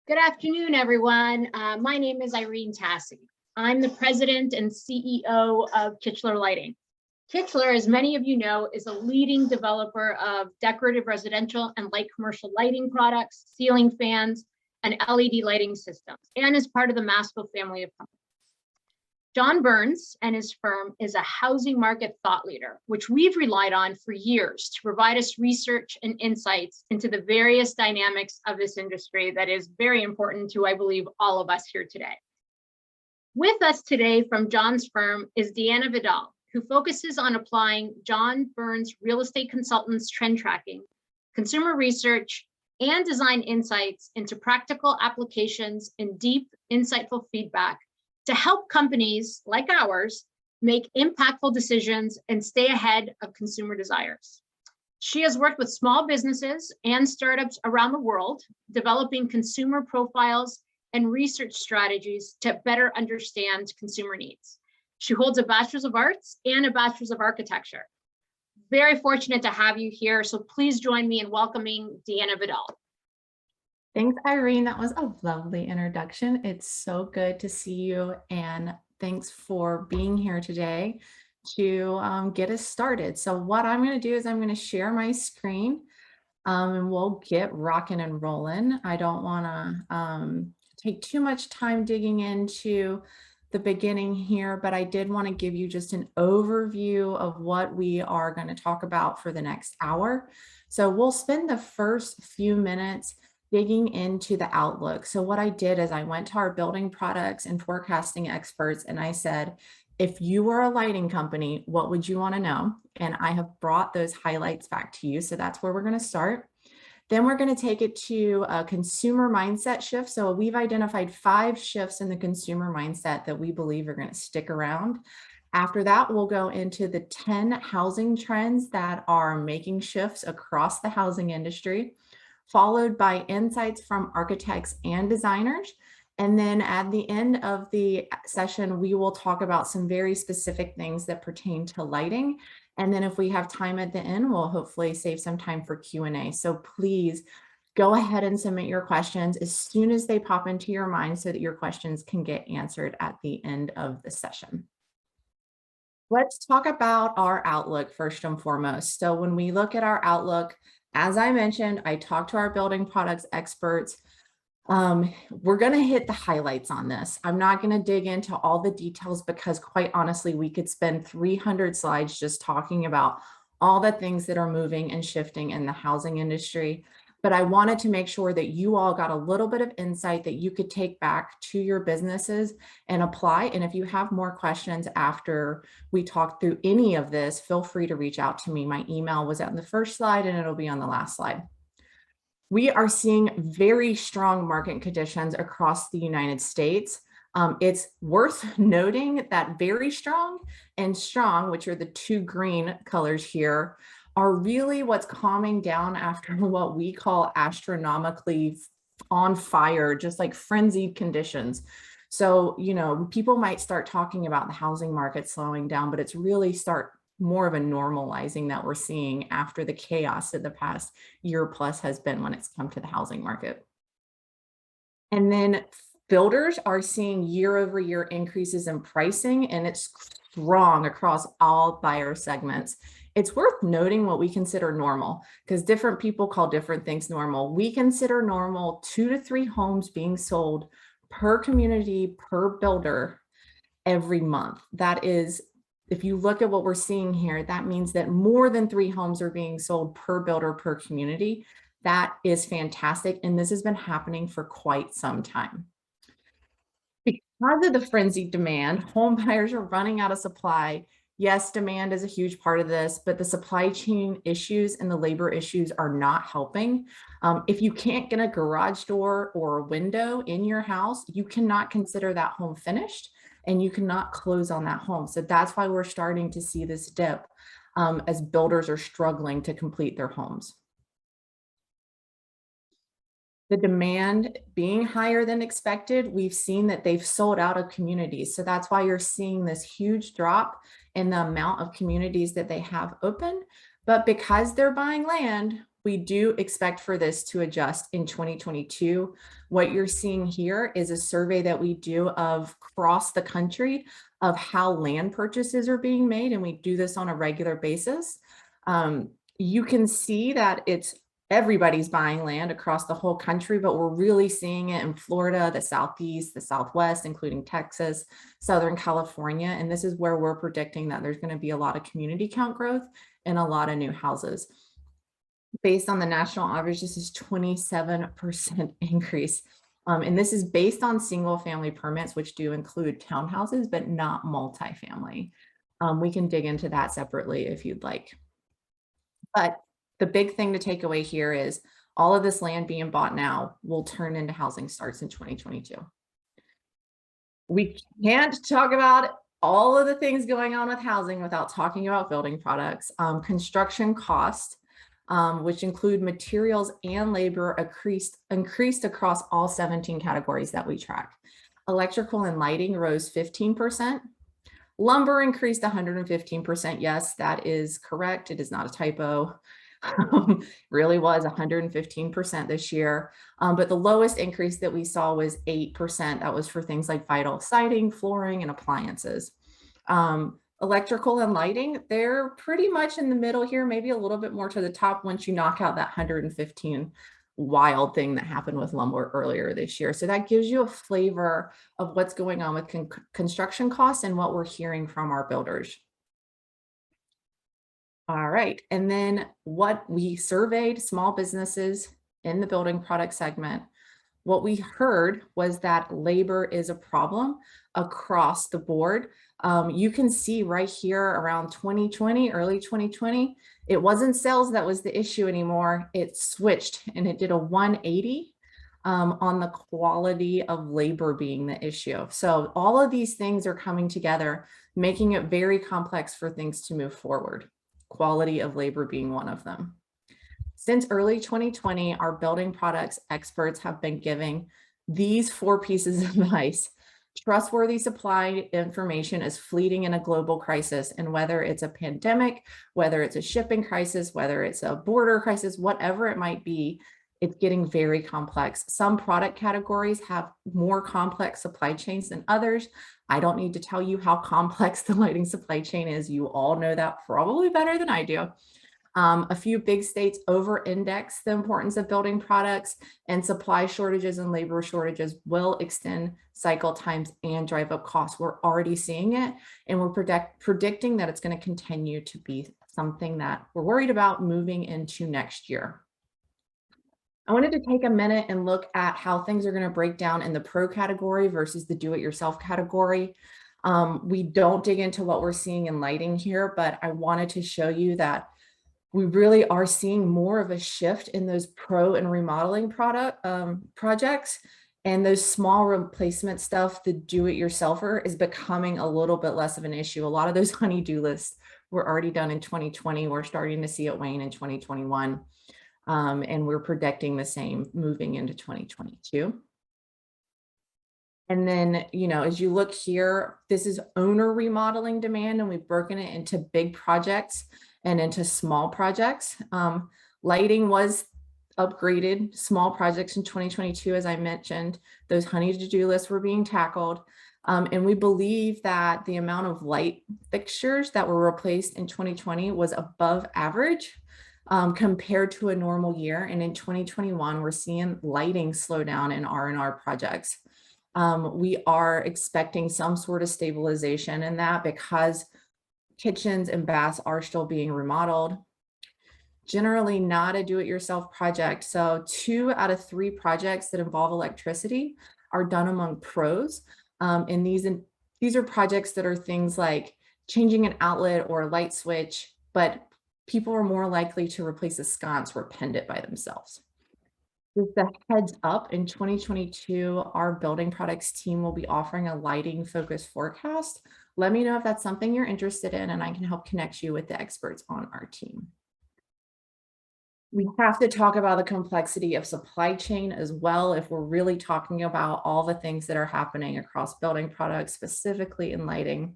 Good afternoon, everyone. My name is Irene Tassi. I'm the president and CEO of Touchless Lighting. Touchless, as many of you know, is a leading developer of decorative residential and light commercial lighting products, ceiling fans, and LED lighting systems, and is part of the Masco family of companies. John Burns and his firm is a housing market thought leader, which we've relied on for years to provide us research and insights into the various dynamics of this industry that is very important to, I believe, all of us here today. With us today from John's firm is Deana Vidal, who focuses on applying John Burns real estate consultants' trend tracking, consumer research, and design insights into practical applications and deep, insightful feedback to help companies like ours make impactful decisions and stay ahead of consumer desires. She has worked with small businesses and startups around the world, developing consumer profiles and research strategies to better understand consumer needs. She holds a Bachelor's of Arts and a Bachelor's of Architecture. Very fortunate to have you here, so please join me in welcoming Deana Vidal. Thanks, Irene. That was a lovely introduction. It's so good to see you, and thanks for being here today to get us started. So what I'm going to do is I'm going to share my screen and we'll get rocking and rolling. I don't want to take too much time digging into the beginning here, but I did want to give you just an overview of what we are going to talk about for the next hour. So we'll spend the first few minutes digging into the outlook. So what I did is I went to our building products and forecasting experts and I said, if you were a lighting company, what would you want to know? And I have brought those highlights back to you. So that's where we're going to start. Then we're going to take it to a consumer mindset shift. So we've identified 5 shifts in the consumer mindset that we believe are going to stick around. After that, we'll go into the 10 housing trends that are making shifts across the housing industry, followed by insights from architects and designers. And then at the end of the session, we will talk about some very specific things that pertain to lighting. And then if we have time at the end, we'll hopefully save some time for Q&A. So please go ahead and submit your questions as soon as they pop into your mind so that your questions can get answered at the end of the session. Let's talk about our outlook first and foremost. So when we look at our outlook, as I mentioned, I talked to our building products experts. We're going to hit the highlights on this. I'm not going to dig into all the details because quite honestly, we could spend 300 slides just talking about all the things that are moving and shifting in the housing industry. But I wanted to make sure that you all got a little bit of insight that you could take back to your businesses and apply. And if you have more questions after we talk through any of this, feel free to reach out to me. My email was on the first slide and it'll be on the last slide. We are seeing very strong market conditions across the United States. It's worth noting that very strong and strong, which are the 2 green colors here, are really what's calming down after what we call astronomically on fire, just like frenzied conditions. So, you know, people might start talking about the housing market slowing down, but it's really more of a normalizing that we're seeing after the chaos of the past year plus has been when it's come to the housing market. And then builders are seeing year-over-year increases in pricing, and it's strong across all buyer segments. It's worth noting what we consider normal because different people call different things normal. We consider normal 2 to 3 homes being sold per community, per builder every month. That is, if you look at what we're seeing here, that means that more than 3 homes are being sold per builder, per community. That is fantastic. And this has been happening for quite some time. Because of the frenzied demand, home buyers are running out of supply. Yes, demand is a huge part of this, but the supply chain issues and the labor issues are not helping. If you can't get a garage door or a window in your house, you cannot consider that home finished and you cannot close on that home. So that's why we're starting to see this dip as builders are struggling to complete their homes. The demand being higher than expected, we've seen that they've sold out of communities. So that's why you're seeing this huge drop in the amount of communities that they have open. But because they're buying land, we do expect for this to adjust in 2022. What you're seeing here is a survey that we do of across the country of how land purchases are being made, and we do this on a regular basis. You can see that everybody's buying land across the whole country, but we're really seeing it in Florida, the Southeast, the Southwest, including Texas, Southern California. And this is where we're predicting that there's going to be a lot of community count growth and a lot of new houses. Based on the national average, this is 27% increase. And this is based on single family permits, which do include townhouses, but not multifamily. We can dig into that separately if you'd like. But the big thing to take away here is all of this land being bought now will turn into housing starts in 2022. We can't talk about all of the things going on with housing without talking about building products. Construction costs, which include materials and labor, increased across all 17 categories that we track. Electrical and lighting rose 15%. Lumber increased 115%. Yes, that is correct. It is not a typo. Really was 115% this year. But the lowest increase that we saw was 8%. That was for things like vital siding, flooring, and appliances. Electrical and lighting, they're pretty much in the middle here, maybe a little bit more to the top once you knock out that 115 wild thing that happened with lumber earlier this year. So that gives you a flavor of what's going on with construction costs and what we're hearing from our builders. All right, and then what we surveyed small businesses in the building product segment. What we heard was that labor is a problem across the board. You can see right here around 2020, early 2020, it wasn't sales that was the issue anymore. It switched and it did a 180 on the quality of labor being the issue. So all of these things are coming together, making it very complex for things to move forward. Quality of labor being one of them. Since early 2020, our building products experts have been giving these 4 pieces of advice. Trustworthy supply information is fleeting in a global crisis, and whether it's a pandemic, whether it's a shipping crisis, whether it's a border crisis, whatever it might be, it's getting very complex. Some product categories have more complex supply chains than others. I don't need to tell you how complex the lighting supply chain is. You all know that probably better than I do. A few big states over-index the importance of building products, and supply shortages and labor shortages will extend cycle times and drive up costs. We're already seeing it, and we're predicting that it's going to continue to be something that we're worried about moving into next year. I wanted to take a minute and look at how things are going to break down in the pro category versus the do-it-yourself category. We don't dig into what we're seeing in lighting here, but I wanted to show you that we really are seeing more of a shift in those pro and remodeling projects, and those small replacement stuff, the do-it-yourselfer, is becoming a little bit less of an issue. A lot of those honey-do lists were already done in 2020. We're starting to see it wane in 2021. And we're predicting the same moving into 2022. And then, as you look here, this is owner remodeling demand, and we've broken it into big projects and into small projects. Lighting was upgraded, small projects in 2022, as I mentioned. Those honey to-do lists were being tackled. And we believe that the amount of light fixtures that were replaced in 2020 was above average compared to a normal year. And in 2021, we're seeing lighting slow down in R&R projects. We are expecting some sort of stabilization in that because kitchens and baths are still being remodeled. Generally not a do-it-yourself project. So 2 out of 3 projects that involve electricity are done among pros. And these are projects that are things like changing an outlet or a light switch, but people are more likely to replace a sconce or pend it by themselves. Just a heads up, in 2022, our building products team will be offering a lighting focused forecast. Let me know if that's something you're interested in, and I can help connect you with the experts on our team. We have to talk about the complexity of supply chain as well if we're really talking about all the things that are happening across building products, specifically in lighting.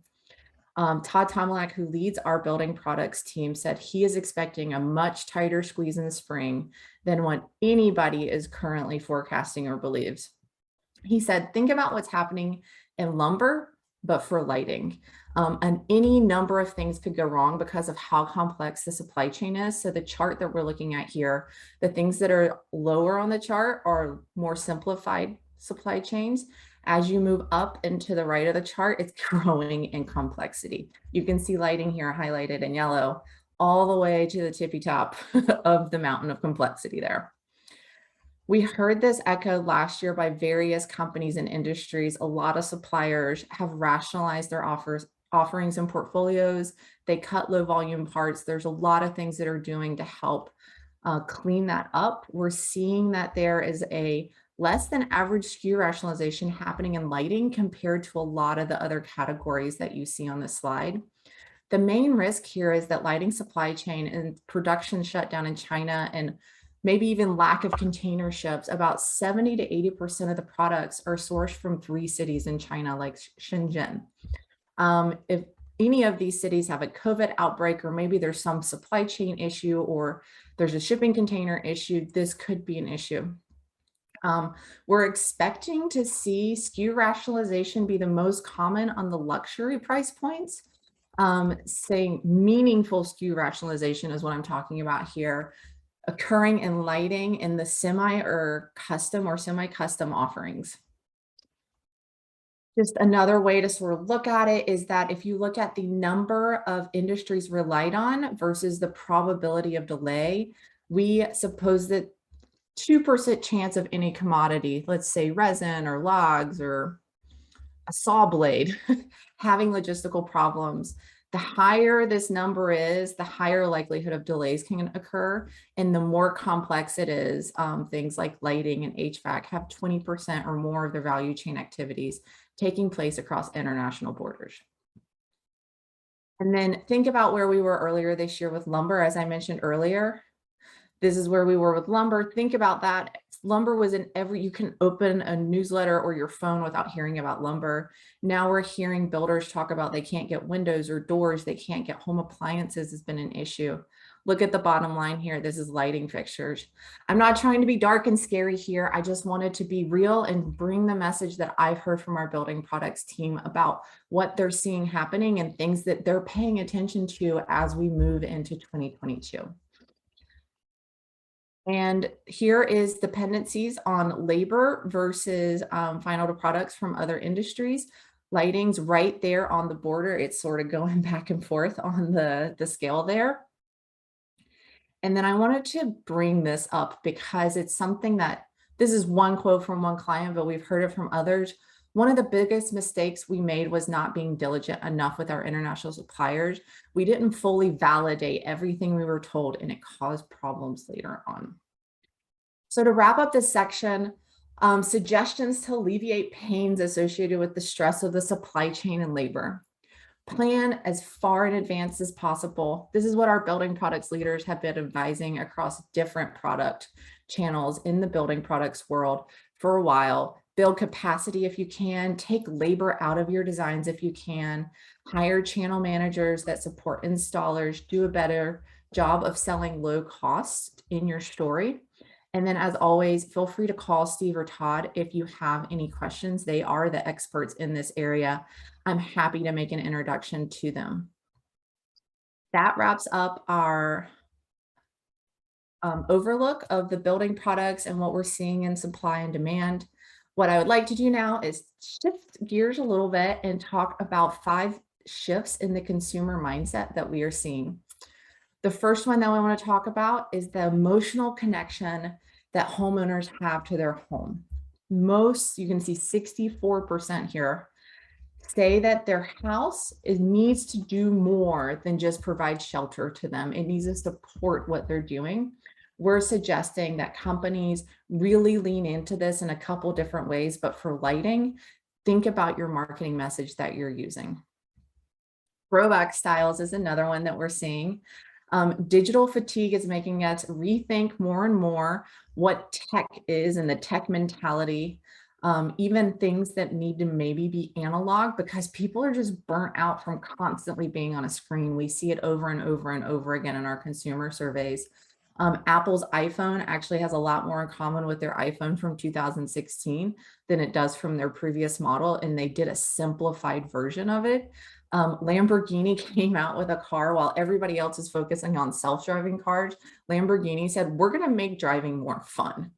Todd Tomlak, who leads our building products team, said he is expecting a much tighter squeeze in the spring than what anybody is currently forecasting or believes. He said, think about what's happening in lumber, but for lighting. And any number of things could go wrong because of how complex the supply chain is. So the chart that we're looking at here, the things that are lower on the chart are more simplified supply chains. As you move up into the right of the chart, it's growing in complexity. You can see lighting here highlighted in yellow all the way to the tippy top of the mountain of complexity there. We heard this echoed last year by various companies and industries. A lot of suppliers have rationalized their offerings and portfolios. They cut low volume parts. There's a lot of things that are doing to help clean that up. We're seeing that there is a less than average SKU rationalization happening in lighting compared to a lot of the other categories that you see on the slide. The main risk here is that lighting supply chain and production shutdown in China and maybe even lack of container ships. About 70 to 80% of the products are sourced from 3 cities in China, like Shenzhen. If any of these cities have a COVID outbreak, or maybe there's some supply chain issue, or there's a shipping container issue, this could be an issue. We're expecting to see SKU rationalization be the most common on the luxury price points. Saying meaningful SKU rationalization is what I'm talking about here, occurring in lighting in the semi or semi-custom offerings. Just another way to sort of look at it is that if you look at the number of industries relied on versus the probability of delay, we suppose that 2% chance of any commodity, let's say resin or logs or a saw blade, having logistical problems. The higher this number is, the higher likelihood of delays can occur. And the more complex it is, things like lighting and HVAC have 20% or more of their value chain activities taking place across international borders. And then think about where we were earlier this year with lumber. As I mentioned earlier, this is where we were with lumber. Think about that. Lumber was in you can open a newsletter or your phone without hearing about lumber. Now we're hearing builders talk about they can't get windows or doors. They can't get home appliances has been an issue. Look at the bottom line here. This is lighting fixtures. I'm not trying to be dark and scary here. I just wanted to be real and bring the message that I've heard from our building products team about what they're seeing happening and things that they're paying attention to as we move into 2022. And here is dependencies on labor versus final to products from other industries. Lighting's right there on the border. It's sort of going back and forth on the scale there. And then I wanted to bring this up because it's something that, this is one quote from one client, but we've heard it from others. One of the biggest mistakes we made was not being diligent enough with our international suppliers. We didn't fully validate everything we were told, and it caused problems later on. So to wrap up this section, suggestions to alleviate pains associated with the stress of the supply chain and labor. Plan as far in advance as possible. This is what our building products leaders have been advising across different product channels in the building products world for a while. Build capacity if you can, take labor out of your designs if you can, hire channel managers that support installers, do a better job of selling low cost in your story. And then as always, feel free to call Steve or Todd if you have any questions. They are the experts in this area. I'm happy to make an introduction to them. That wraps up our overlook of the building products and what we're seeing in supply and demand. What I would like to do now is shift gears a little bit and talk about 5 shifts in the consumer mindset that we are seeing. The first one that I want to talk about is the emotional connection that homeowners have to their home. Most, you can see 64% here, say that their house needs to do more than just provide shelter to them. It needs to support what they're doing. We're suggesting that companies really lean into this in a couple different ways, but for lighting, think about your marketing message that you're using. Throwback styles is another one that we're seeing. Digital fatigue is making us rethink more and more what tech is and the tech mentality. even things that need to maybe be analog because people are just burnt out from constantly being on a screen. We see it over and over and over again in our consumer surveys. Apple's iPhone actually has a lot more in common with their iPhone from 2016 than it does from their previous model, and they did a simplified version of it. Lamborghini came out with a car while everybody else is focusing on self-driving cars. Lamborghini said, we're going to make driving more fun.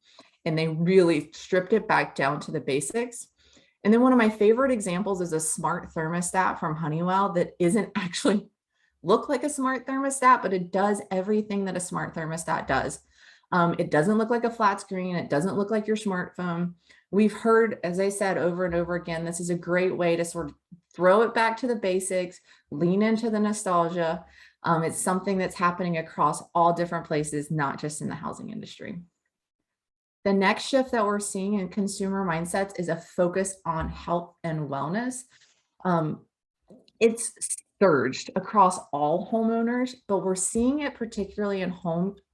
And they really stripped it back down to the basics. And then one of my favorite examples is a smart thermostat from Honeywell that isn't actually look like a smart thermostat, but it does everything that a smart thermostat does. It doesn't look like a flat screen. It doesn't look like your smartphone. We've heard, as I said, over and over again, this is a great way to sort of throw it back to the basics, lean into the nostalgia. It's something that's happening across all different places, not just in the housing industry. The next shift that we're seeing in consumer mindsets is a focus on health and wellness. It's surged across all homeowners, but we're seeing it particularly in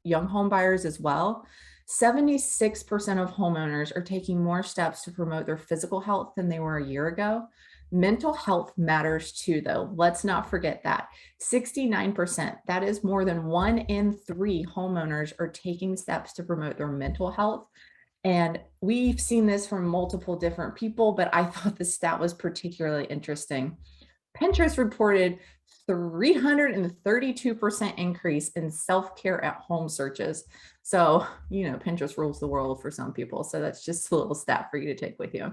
young home buyers as well. 76% of homeowners are taking more steps to promote their physical health than they were a year ago. Mental health matters too, though. Let's not forget that. 69%, that is more than 1 in 3 homeowners are taking steps to promote their mental health. And we've seen this from multiple different people, but I thought the stat was particularly interesting. Pinterest reported 332% increase in self-care at home searches. So, you know, Pinterest rules the world for some people. So that's just a little stat for you to take with you.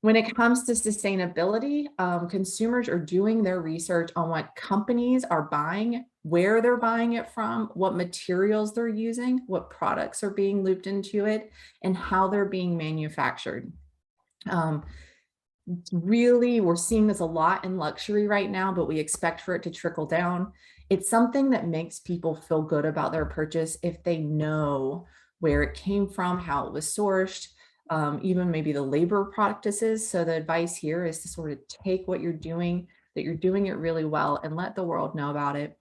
When it comes to sustainability, consumers are doing their research on what companies are buying, where they're buying it from, what materials they're using, what products are being looped into it, and how they're being manufactured. Really, we're seeing this a lot in luxury right now, but we expect for it to trickle down. It's something that makes people feel good about their purchase if they know where it came from, how it was sourced, even maybe the labor practices. So the advice here is to sort of take what you're doing, that you're doing it really well, and let the world know about it.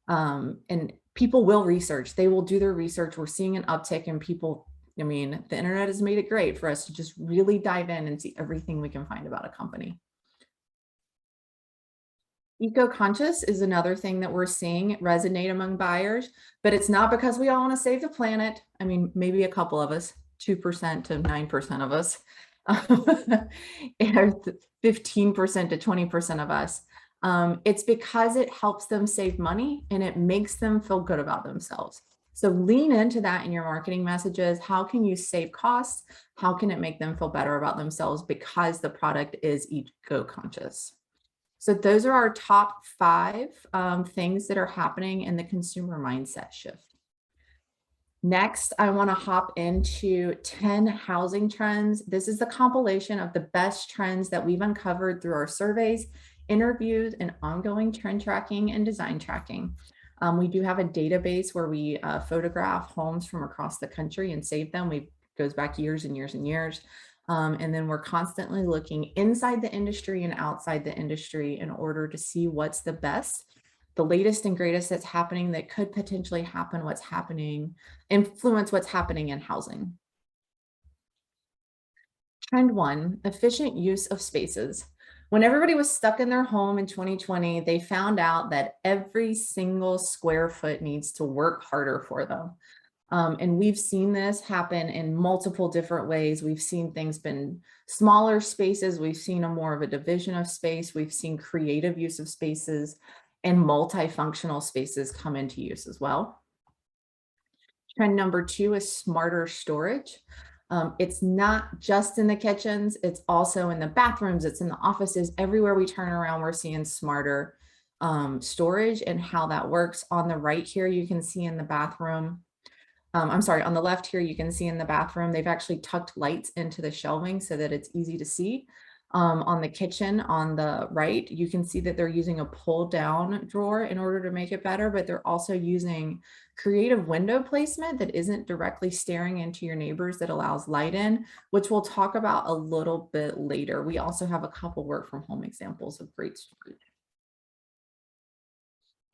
And people will research, they will do their research. We're seeing an uptick in people. I mean, the internet has made it great for us to just really dive in and see everything we can find about a company. Eco-conscious is another thing that we're seeing resonate among buyers, but it's not because we all want to save the planet. I mean, maybe a couple of us, 2% to 9% of us, and 15% to 20% of us. It's because it helps them save money and it makes them feel good about themselves. So lean into that in your marketing messages. How can you save costs? How can it make them feel better about themselves because the product is eco-conscious? So those are our top 5 things that are happening in the consumer mindset shift. Next, I want to hop into 10 housing trends. This is the compilation of the best trends that we've uncovered through our surveys, interviews, and ongoing trend tracking and design tracking. We do have a database where we photograph homes from across the country and save them. It goes back years and years and years. And then we're constantly looking inside the industry and outside the industry in order to see what's the best, the latest and greatest that's happening that could potentially happen, influence what's happening in housing. Trend 1, efficient use of spaces. When everybody was stuck in their home in 2020, they found out that every single square foot needs to work harder for them. And we've seen this happen in multiple different ways. We've seen things been smaller spaces. We've seen more of a division of space. We've seen creative use of spaces and multifunctional spaces come into use as well. Trend number 2 is smarter storage. It's not just in the kitchens, it's also in the bathrooms, it's in the offices. Everywhere we turn around, we're seeing smarter storage and how that works. On the right here, you can see in the bathroom, on the left here, you can see in the bathroom, they've actually tucked lights into the shelving so that it's easy to see. On the kitchen on the right, you can see that they're using a pull down drawer in order to make it better, but they're also using creative window placement that isn't directly staring into your neighbors that allows light in, which we'll talk about a little bit later. We also have a couple work from home examples of great storage.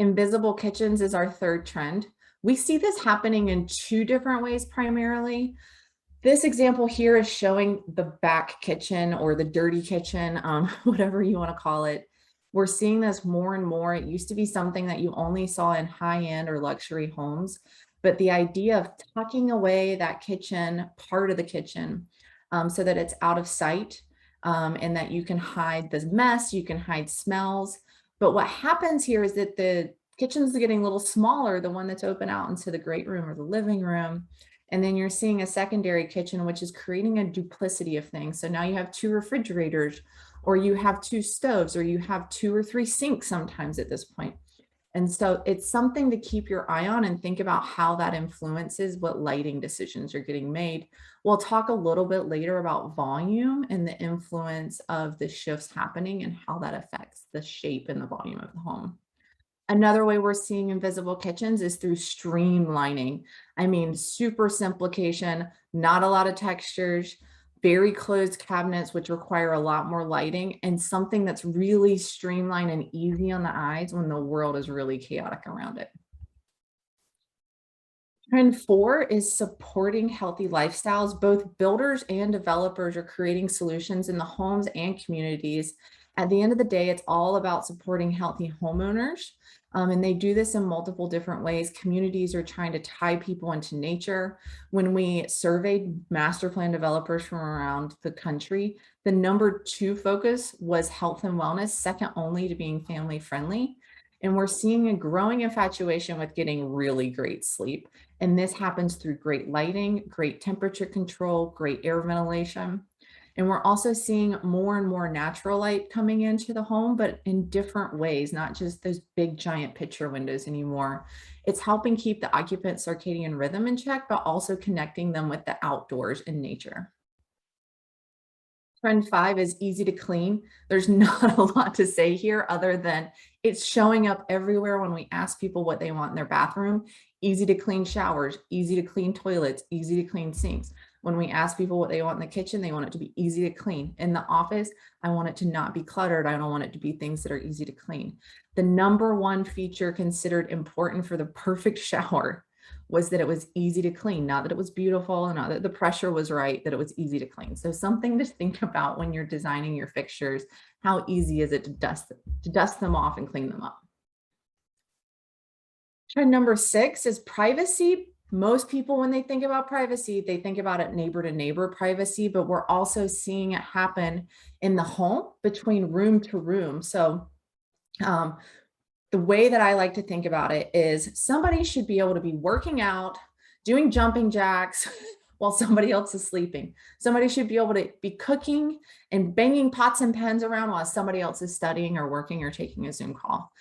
Invisible kitchens is our third trend. We see this happening in 2 different ways primarily. This example here is showing the back kitchen or the dirty kitchen, whatever you want to call it. We're seeing this more and more. It used to be something that you only saw in high-end or luxury homes, but the idea of tucking away that kitchen, part of the kitchen, so that it's out of sight, and that you can hide the mess, you can hide smells. But what happens here is that the kitchen's getting a little smaller, the one that's open out into the great room or the living room. And then you're seeing a secondary kitchen, which is creating a duplicity of things. So now you have 2 refrigerators, or you have 2 stoves, or you have 2 or 3 sinks sometimes at this point. And so it's something to keep your eye on and think about how that influences what lighting decisions are getting made. We'll talk a little bit later about volume and the influence of the shifts happening and how that affects the shape and the volume of the home. Another way we're seeing invisible kitchens is through streamlining. I mean, super simplification, not a lot of textures, very closed cabinets, which require a lot more lighting, and something that's really streamlined and easy on the eyes when the world is really chaotic around it. Trend 4 is supporting healthy lifestyles. Both builders and developers are creating solutions in the homes and communities. At the end of the day, it's all about supporting healthy homeowners. And they do this in multiple different ways. Communities are trying to tie people into nature. When we surveyed master plan developers from around the country, the number 2 focus was health and wellness, second only to being family friendly. And we're seeing a growing infatuation with getting really great sleep. And this happens through great lighting, great temperature control, great air ventilation. And we're also seeing more and more natural light coming into the home, but in different ways, not just those big giant picture windows anymore. It's helping keep the occupant circadian rhythm in check, but also connecting them with the outdoors and nature. Trend 5 is easy to clean. There's not a lot to say here other than it's showing up everywhere when we ask people what they want in their bathroom. Easy to clean showers, easy to clean toilets, easy to clean sinks. When we ask people what they want in the kitchen, they want it to be easy to clean. In the office, I want it to not be cluttered. I don't want it to be things that are easy to clean. The number 1 feature considered important for the perfect shower was that it was easy to clean, not that it was beautiful and not that the pressure was right, that it was easy to clean. So something to think about when you're designing your fixtures, how easy is it to dust them off and clean them up. Trend number 6 is privacy. Most people, when they think about privacy, they think about it neighbor to neighbor privacy, but we're also seeing it happen in the home between room to room. So the way that I like to think about it is somebody should be able to be working out, doing jumping jacks while somebody else is sleeping. Somebody should be able to be cooking and banging pots and pans around while somebody else is studying or working or taking a Zoom call.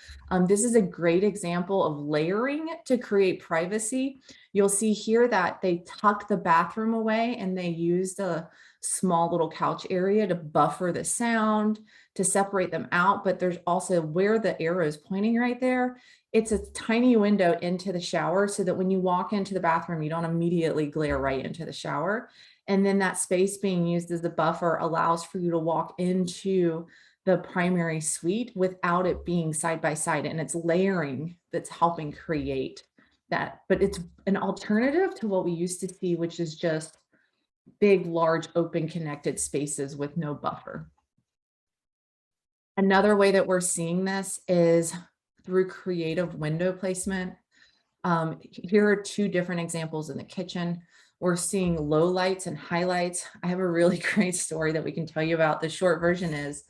This is a great example of layering to create privacy. You'll see here that they tuck the bathroom away and they use the small little couch area to buffer the sound, to separate them out. But there's also where the arrow is pointing right there. It's a tiny window into the shower so that when you walk into the bathroom, you don't immediately glare right into the shower. And then that space being used as the buffer allows for you to walk into the primary suite without it being side by side. And it's layering that's helping create that. But it's an alternative to what we used to see, which is just big, large, open, connected spaces with no buffer. Another way that we're seeing this is through creative window placement. Here are 2 different examples in the kitchen. We're seeing low lights and highlights. I have a really great story that we can tell you about. The short version is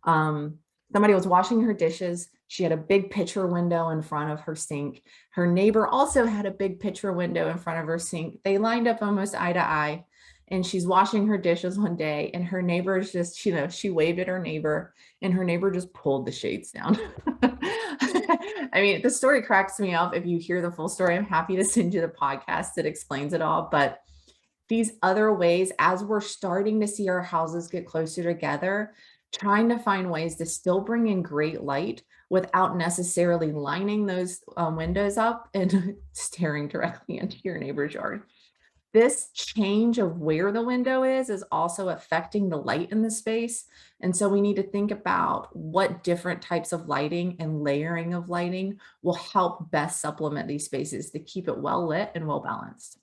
somebody was washing her dishes. She had a big picture window in front of her sink. Her neighbor also had a big picture window in front of her sink. They lined up almost eye to eye. And she's washing her dishes one day and her neighbor is just, she waved at her neighbor and her neighbor just pulled the shades down. I mean, the story cracks me up. If you hear the full story, I'm happy to send you the podcast that explains it all. But these other ways, as we're starting to see our houses get closer together, trying to find ways to still bring in great light without necessarily lining those windows up and staring directly into your neighbor's yard. This change of where the window is also affecting the light in the space. And so we need to think about what different types of lighting and layering of lighting will help best supplement these spaces to keep it well lit and well balanced.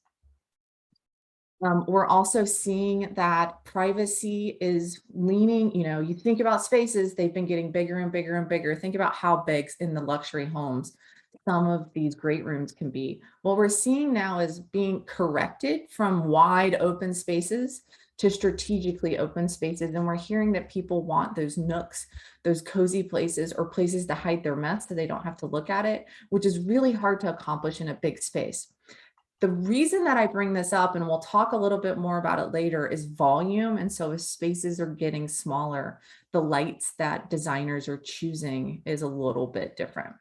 We're also seeing that privacy is leaning, you think about spaces, they've been getting bigger and bigger and bigger. Think about how big in the luxury homes some of these great rooms can be. What we're seeing now is being corrected from wide open spaces to strategically open spaces. And we're hearing that people want those nooks, those cozy places, or places to hide their mess so they don't have to look at it, which is really hard to accomplish in a big space. The reason that I bring this up, and we'll talk a little bit more about it later, is volume. And so as spaces are getting smaller, the lights that designers are choosing is a little bit different.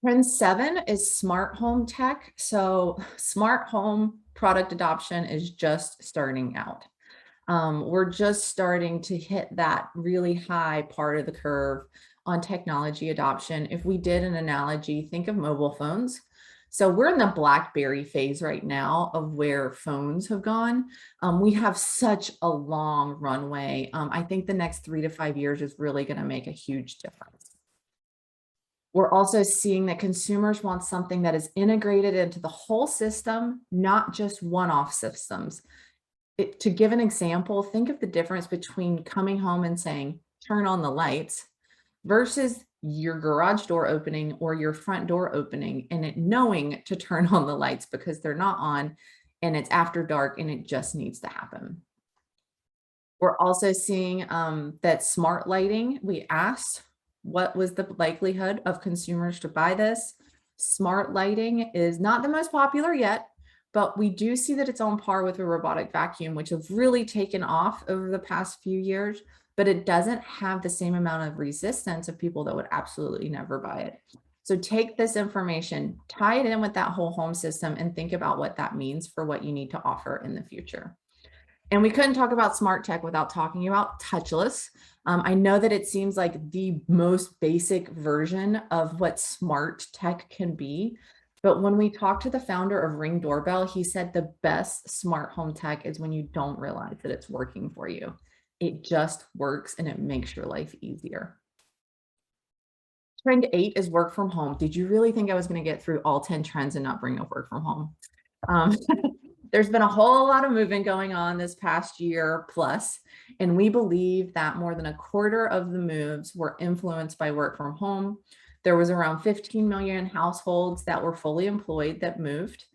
Trend 7 is smart home tech. So smart home product adoption is just starting out. We're just starting to hit that really high part of the curve on technology adoption. If we did an analogy, think of mobile phones. So we're in the BlackBerry phase right now of where phones have gone. We have such a long runway. I think the next 3 to 5 years is really going to make a huge difference. We're also seeing that consumers want something that is integrated into the whole system, not just one-off systems. To give an example, think of the difference between coming home and saying, turn on the lights, versus your garage door opening or your front door opening and it knowing to turn on the lights because they're not on and it's after dark and it just needs to happen. We're also seeing that smart lighting, we asked what was the likelihood of consumers to buy this. Smart lighting is not the most popular yet, but we do see that it's on par with a robotic vacuum, which have really taken off over the past few years, but it doesn't have the same amount of resistance of people that would absolutely never buy it. So take this information, tie it in with that whole home system, and think about what that means for what you need to offer in the future. And we couldn't talk about smart tech without talking about touchless. I know that it seems like the most basic version of what smart tech can be. But when we talked to the founder of Ring Doorbell, he said the best smart home tech is when you don't realize that it's working for you. It just works and it makes your life easier. Trend 8 is work from home. Did you really think I was going to get through all 10 trends and not bring up work from home? There's been a whole lot of movement going on this past year plus, and we believe that more than a quarter of the moves were influenced by work from home. There was around 15 million households that were fully employed that moved.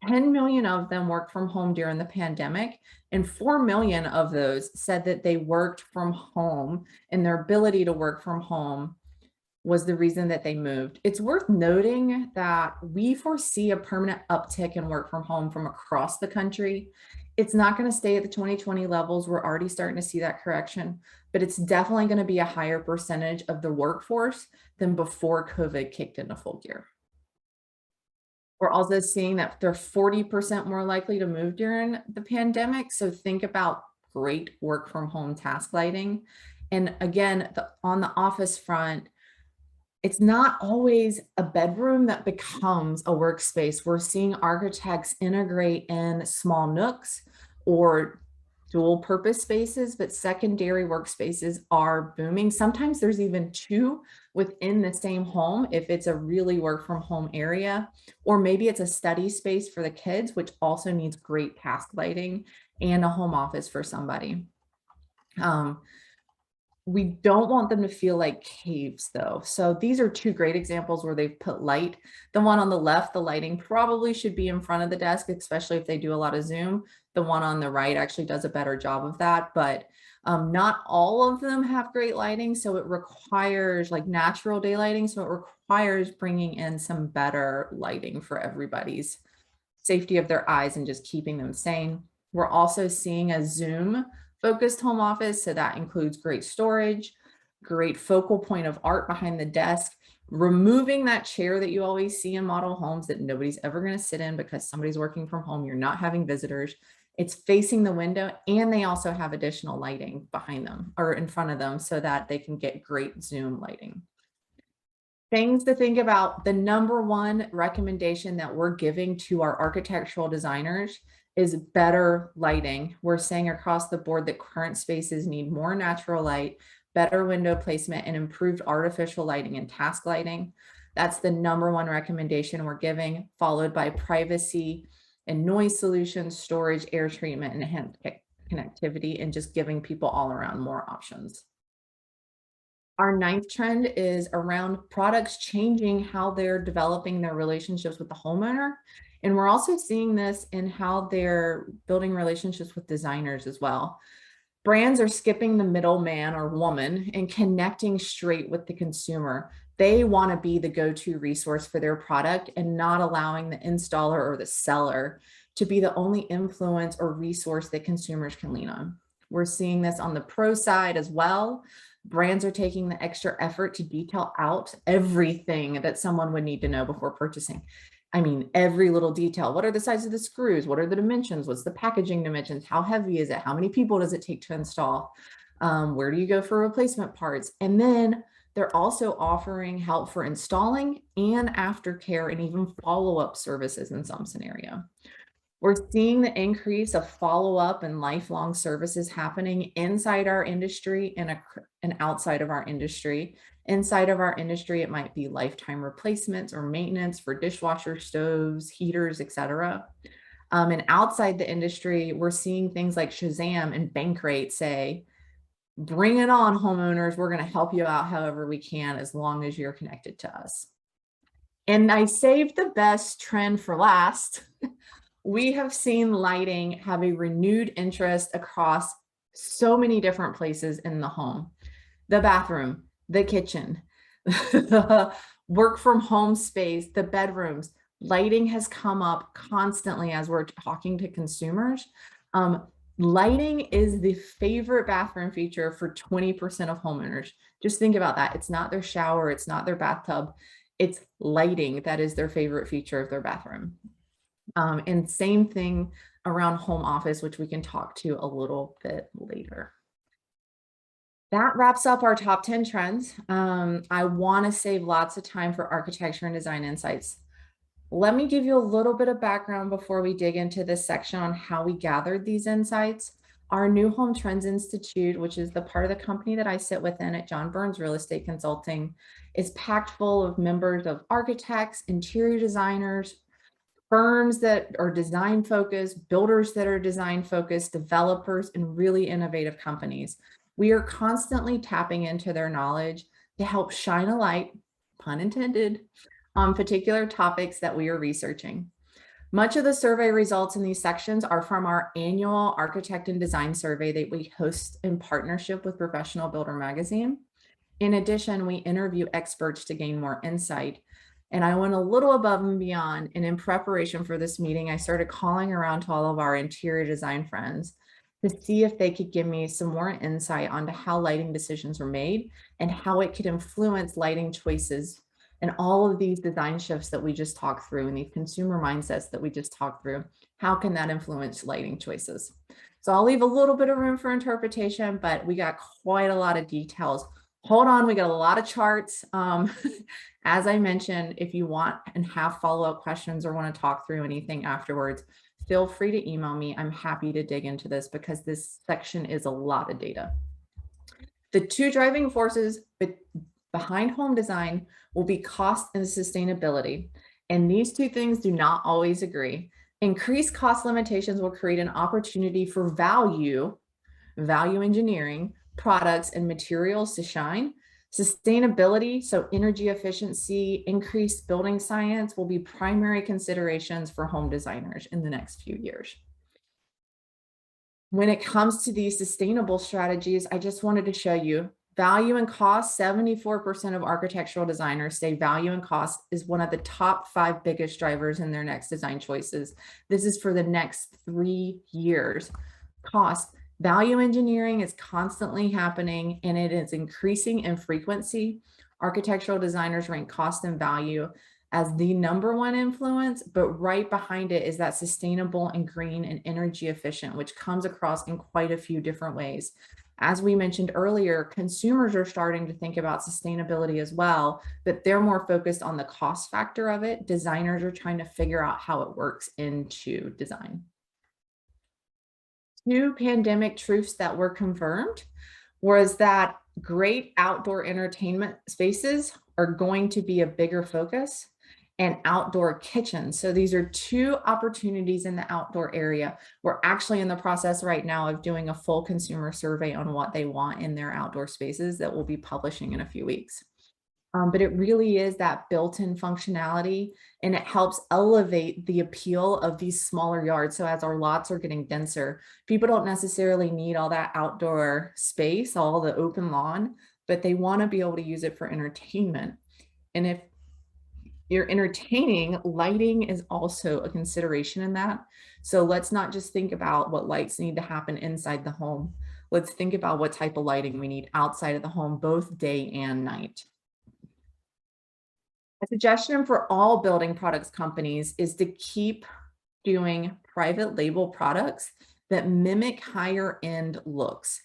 10 million of them worked from home during the pandemic, and 4 million of those said that they worked from home, and their ability to work from home was the reason that they moved. It's worth noting that we foresee a permanent uptick in work from home from across the country. It's not going to stay at the 2020 levels. We're already starting to see that correction, but it's definitely going to be a higher percentage of the workforce than before COVID kicked into full gear. We're also seeing that they're 40% more likely to move during the pandemic. So think about great work from home task lighting. And again, on the office front, it's not always a bedroom that becomes a workspace. We're seeing architects integrate in small nooks or dual purpose spaces, but secondary workspaces are booming. Sometimes there's even 2 within the same home if it's a really work from home area, or maybe it's a study space for the kids, which also needs great task lighting, and a home office for somebody. We don't want them to feel like caves though. So these are 2 great examples where they've put light. The one on the left, the lighting probably should be in front of the desk, especially if they do a lot of Zoom. The one on the right actually does a better job of that, but not all of them have great lighting. So it requires like natural day lighting. So it requires bringing in some better lighting for everybody's safety of their eyes and just keeping them sane. We're also seeing a Zoom focused home office. So that includes great storage, great focal point of art behind the desk, removing that chair that you always see in model homes that nobody's ever going to sit in because somebody's working from home. You're not having visitors. It's facing the window, and they also have additional lighting behind them or in front of them so that they can get great Zoom lighting. Things to think about. The number one recommendation that we're giving to our architectural designers is better lighting. We're saying across the board that current spaces need more natural light, better window placement, and improved artificial lighting and task lighting. That's the number one recommendation we're giving, followed by privacy and noise solutions, storage, air treatment, and enhanced connectivity, and just giving people all around more options. Our ninth trend is around products changing how they're developing their relationships with the homeowner. And we're also seeing this in how they're building relationships with designers as well. Brands are skipping the middleman or woman and connecting straight with the consumer. They want to be the go-to resource for their product and not allowing the installer or the seller to be the only influence or resource that consumers can lean on. We're seeing this on the pro side as well. Brands are taking the extra effort to detail out everything that someone would need to know before purchasing. I mean, every little detail. What are the size of the screws? What are the dimensions? What's the packaging dimensions? How heavy is it? How many people does it take to install? Where do you go for replacement parts? And then they're also offering help for installing and aftercare and even follow-up services in some scenario. We're seeing the increase of follow-up and lifelong services happening inside our industry and outside of our industry. Inside of our industry, it might be lifetime replacements or maintenance for dishwasher, stoves, heaters, etc. And outside the industry, we're seeing things like Shazam and Bankrate say, bring it on, homeowners. We're going to help you out however we can, as long as you're connected to us. And I saved the best trend for last. We have seen lighting have a renewed interest across so many different places in the home. The bathroom, the kitchen, the work from home space, the bedrooms. Lighting has come up constantly as we're talking to consumers. Lighting is the favorite bathroom feature for 20% of homeowners. Just think about that. It's not their shower, it's not their bathtub, it's lighting that is their favorite feature of their bathroom. And same thing around home office, which we can talk to a little bit later. That wraps up our top 10 trends. I want to save lots of time for architecture and design insights. Let me give you a little bit of background before we dig into this section on how we gathered these insights. Our New Home Trends Institute, which is the part of the company that I sit within at John Burns Real Estate Consulting, is packed full of members of architects, interior designers, firms that are design focused, builders that are design focused, developers, and really innovative companies. We are constantly tapping into their knowledge to help shine a light, pun intended, on particular topics that we are researching. Much of the survey results in these sections are from our annual architect and design survey that we host in partnership with Professional Builder Magazine. In addition, we interview experts to gain more insight. And I went a little above and beyond. And in preparation for this meeting, I started calling around to all of our interior design friends to see if they could give me some more insight onto how lighting decisions are made and how it could influence lighting choices and all of these design shifts that we just talked through and these consumer mindsets that we just talked through. How can that influence lighting choices? So I'll leave a little bit of room for interpretation, but we got quite a lot of details. Hold on, we got a lot of charts. As I mentioned, if you want and have follow-up questions or want to talk through anything afterwards, feel free to email me. I'm happy to dig into this because this section is a lot of data. The two driving forces behind home design will be cost and sustainability. And these two things do not always agree. Increased cost limitations will create an opportunity for value engineering, products and materials to shine. Sustainability, so energy efficiency, increased building science will be primary considerations for home designers in the next few years. When it comes to these sustainable strategies, I just wanted to show you value and cost. 74% of architectural designers say value and cost is one of the top 5 biggest drivers in their next design choices. This is for the next 3 years. Cost. Value engineering is constantly happening and it is increasing in frequency. Architectural designers rank cost and value as the #1 influence, but right behind it is that sustainable and green and energy efficient, which comes across in quite a few different ways. As we mentioned earlier, consumers are starting to think about sustainability as well, but they're more focused on the cost factor of it. Designers are trying to figure out how it works into design. 2 pandemic truths that were confirmed was that great outdoor entertainment spaces are going to be a bigger focus and outdoor kitchens. So these are two opportunities in the outdoor area. We're actually in the process right now of doing a full consumer survey on what they want in their outdoor spaces that we'll be publishing in a few weeks. But it really is that built-in functionality, and it helps elevate the appeal of these smaller yards. So as our lots are getting denser, people don't necessarily need all that outdoor space, all the open lawn, but they want to be able to use it for entertainment. And if you're entertaining, lighting is also a consideration in that. So let's not just think about what lights need to happen inside the home. Let's think about what type of lighting we need outside of the home, both day and night. A suggestion for all building products companies is to keep doing private label products that mimic higher end looks.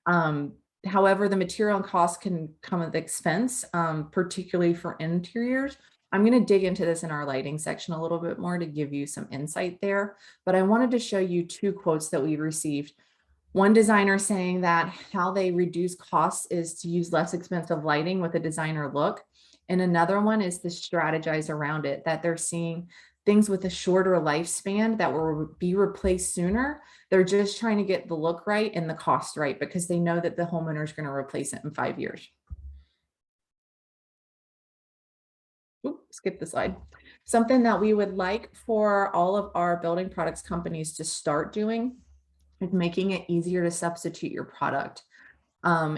However, the material and cost can come at the expense, particularly for interiors. I'm going to dig into this in our lighting section a little bit more to give you some insight there, but I wanted to show you two quotes that we received. One designer saying that how they reduce costs is to use less expensive lighting with a designer look. And another one is to strategize around it, that they're seeing things with a shorter lifespan that will be replaced sooner. They're just trying to get the look right and the cost right because they know that the homeowner is going to replace it in 5 years. Oops, skip the slide. Something that we would like for all of our building products companies to start doing is making it easier to substitute your product.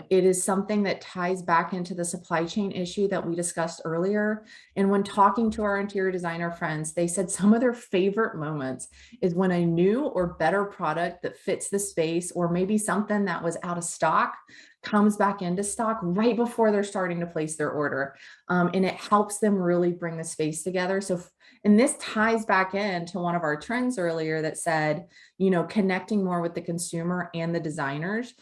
It is something that ties back into the supply chain issue that we discussed earlier. And when talking to our interior designer friends, they said some of their favorite moments is when a new or better product that fits the space, or maybe something that was out of stock, comes back into stock right before they're starting to place their order. And it helps them really bring the space together. And this ties back into one of our trends earlier that said, connecting more with the consumer and the designers.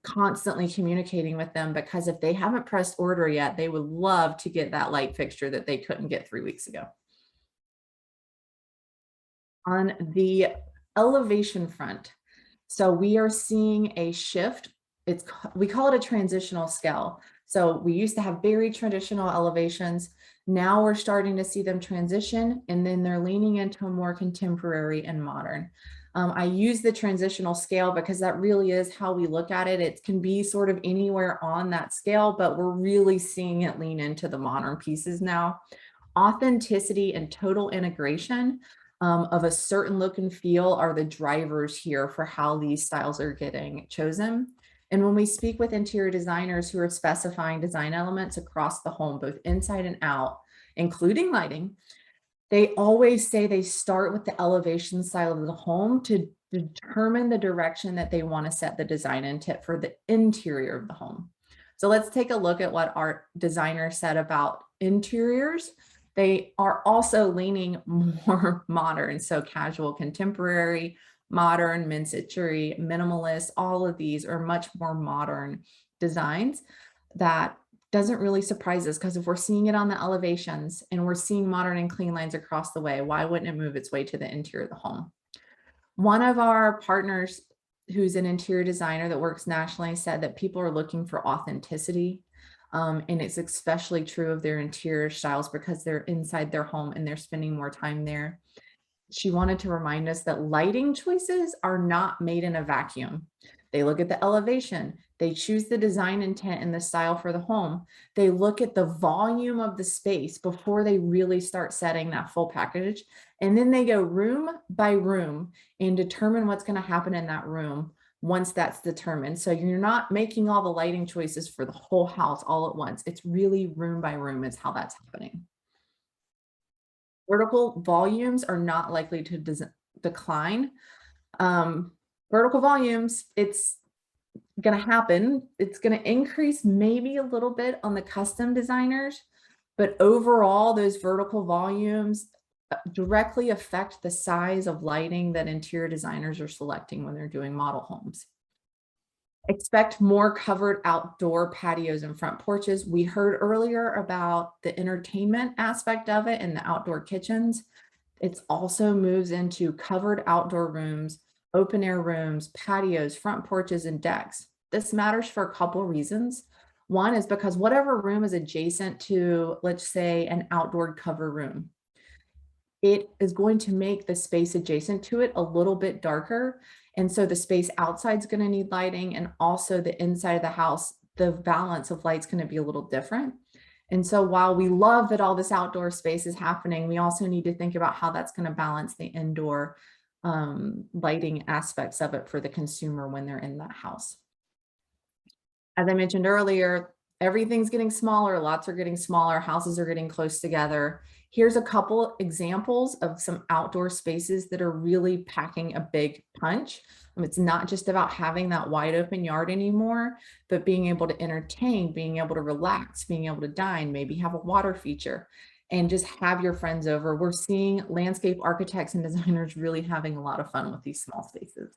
Constantly communicating with them, because if they haven't pressed order yet, they would love to get that light fixture that they couldn't get 3 weeks ago. On the elevation front, so we are seeing a shift. We call it a transitional scale. So we used to have very traditional elevations. Now we're starting to see them transition, and then they're leaning into a more contemporary and modern. I use the transitional scale because that really is how we look at it. It can be sort of anywhere on that scale, but we're really seeing it lean into the modern pieces now. Authenticity and total integration of a certain look and feel are the drivers here for how these styles are getting chosen. And when we speak with interior designers who are specifying design elements across the home, both inside and out, including lighting, they always say they start with the elevation style of the home to determine the direction that they want to set the design into for the interior of the home. So let's take a look at what our designer said about interiors. They are also leaning more modern, so casual, contemporary, modern, mid-century, minimalist. All of these are much more modern designs. That doesn't really surprise us, because if we're seeing it on the elevations and we're seeing modern and clean lines across the way, why wouldn't it move its way to the interior of the home? One of our partners, who's an interior designer that works nationally, said that people are looking for authenticity. And it's especially true of their interior styles because they're inside their home and they're spending more time there. She wanted to remind us that lighting choices are not made in a vacuum. They look at the elevation, they choose the design intent and the style for the home. They look at the volume of the space before they really start setting that full package. And then they go room by room and determine what's going to happen in that room once that's determined. So you're not making all the lighting choices for the whole house all at once. It's really room by room is how that's happening. Vertical volumes are not likely to decline. Vertical volumes, it's going to happen. It's going to increase maybe a little bit on the custom designers, but overall, those vertical volumes directly affect the size of lighting that interior designers are selecting when they're doing model homes. Expect more covered outdoor patios and front porches. We heard earlier about the entertainment aspect of it and the outdoor kitchens. It also moves into covered outdoor rooms, open air rooms, patios, front porches, and decks. This matters for a couple reasons. One is because whatever room is adjacent to, let's say, an outdoor cover room, it is going to make the space adjacent to it a little bit darker. And so the space outside is going to need lighting, and also the inside of the house, the balance of light's going to be a little different. And so while we love that all this outdoor space is happening, we also need to think about how that's going to balance the indoor lighting aspects of it for the consumer when they're in that house. As I mentioned earlier, everything's getting smaller, lots are getting smaller, houses are getting close together. Here's a couple examples of some outdoor spaces that are really packing a big punch. It's not just about having that wide open yard anymore, but being able to entertain, being able to relax, being able to dine, maybe have a water feature, and just have your friends over. We're seeing landscape architects and designers really having a lot of fun with these small spaces.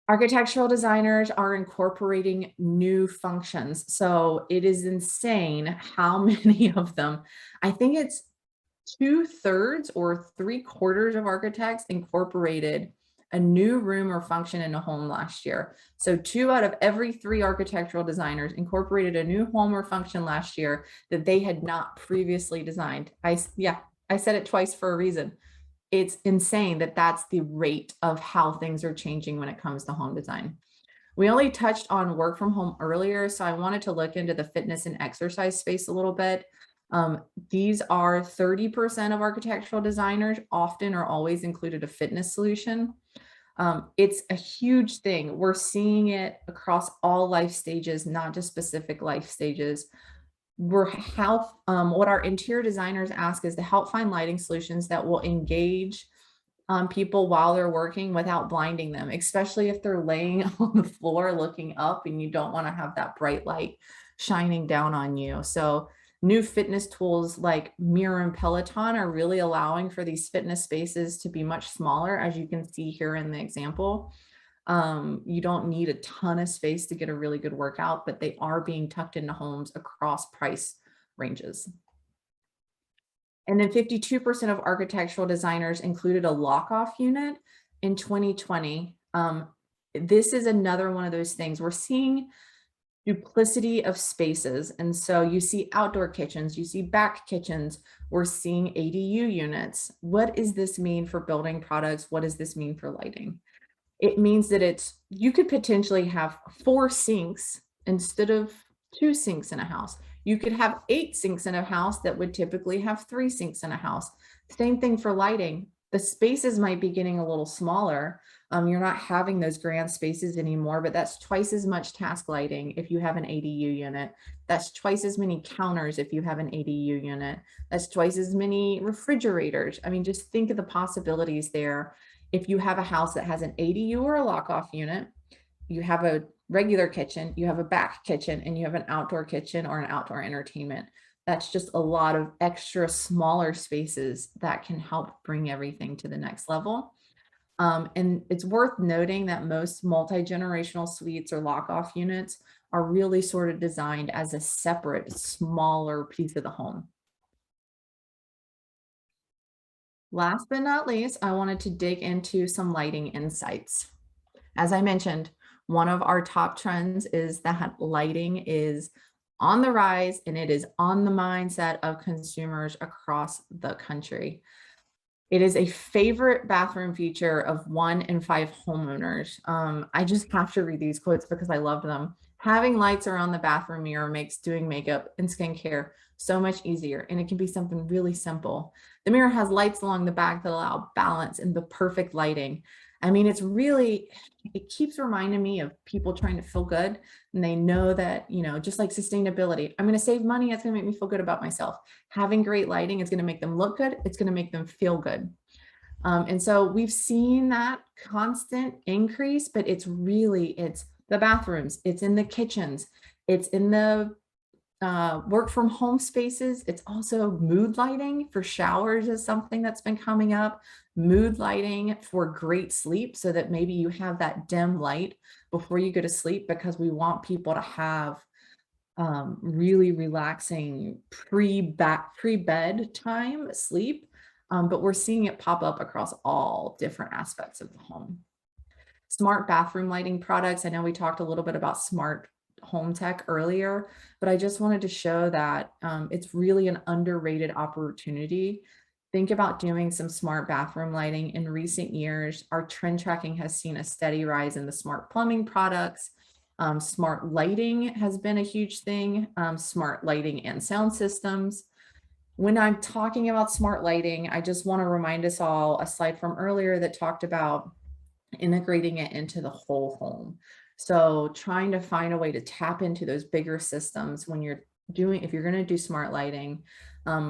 Architectural designers are incorporating new functions. So it is insane how many of them. I think it's 2/3 or 3/4 of architects incorporated a new room or function in a home last year. So 2 out of every 3 architectural designers incorporated a new home or function last year that they had not previously designed. I said it twice for a reason. It's insane that that's the rate of how things are changing when it comes to home design. We only touched on work from home earlier, so I wanted to look into the fitness and exercise space a little bit. These are 30% of architectural designers often or always included a fitness solution. It's a huge thing. We're seeing it across all life stages, not just specific life stages. What our interior designers ask is to help find lighting solutions that will engage people while they're working without blinding them, especially if they're laying on the floor looking up and you don't want to have that bright light shining down on you. So new fitness tools like Mirror and Peloton are really allowing for these fitness spaces to be much smaller, as you can see here in the example. You don't need a ton of space to get a really good workout, but they are being tucked into homes across price ranges. And then 52% of architectural designers included a lock-off unit in 2020. This is another one of those things. We're seeing duplicity of spaces. And so you see outdoor kitchens, you see back kitchens, we're seeing ADU units. What does this mean for building products? What does this mean for lighting? It means that you could potentially have 4 sinks instead of 2 sinks in a house. You could have 8 sinks in a house that would typically have 3 sinks in a house. Same thing for lighting. The spaces might be getting a little smaller. You're not having those grand spaces anymore, but that's twice as much task lighting if you have an ADU unit. That's twice as many counters if you have an ADU unit. That's twice as many refrigerators. I mean, just think of the possibilities there. If you have a house that has an ADU or a lock-off unit, you have a regular kitchen, you have a back kitchen, and you have an outdoor kitchen or an outdoor entertainment. That's just a lot of extra smaller spaces that can help bring everything to the next level. And it's worth noting that most multi-generational suites or lock-off units are really sort of designed as a separate, smaller piece of the home. Last but not least, I wanted to dig into some lighting insights. As I mentioned, one of our top trends is that lighting is on the rise and it is on the mindset of consumers across the country. It is a favorite bathroom feature of 1 in 5 homeowners. I just have to read these quotes because I loved them. Having lights around the bathroom mirror makes doing makeup and skincare so much easier, and it can be something really simple. The mirror has lights along the back that allow balance and the perfect lighting. I mean, it keeps reminding me of people trying to feel good, and they know that, just like sustainability, I'm going to save money. It's going to make me feel good about myself. Having great lighting is going to make them look good. It's going to make them feel good. And so we've seen that constant increase, but it's the bathrooms, it's in the kitchens, it's in the work from home spaces. It's also mood lighting for showers is something that's been coming up. Mood lighting for great sleep, so that maybe you have that dim light before you go to sleep, because we want people to have really relaxing pre-bed time sleep. But we're seeing it pop up across all different aspects of the home. Smart bathroom lighting products. I know we talked a little bit about smart home tech earlier, but I just wanted to show that it's really an underrated opportunity. Think about doing some smart bathroom lighting. In recent years, our trend tracking has seen a steady rise in the smart plumbing products. Smart lighting has been a huge thing, smart lighting and sound systems. When I'm talking about smart lighting, I just want to remind us all a slide from earlier that talked about integrating it into the whole home. So trying to find a way to tap into those bigger systems when you're doing, if you're going to do smart lighting,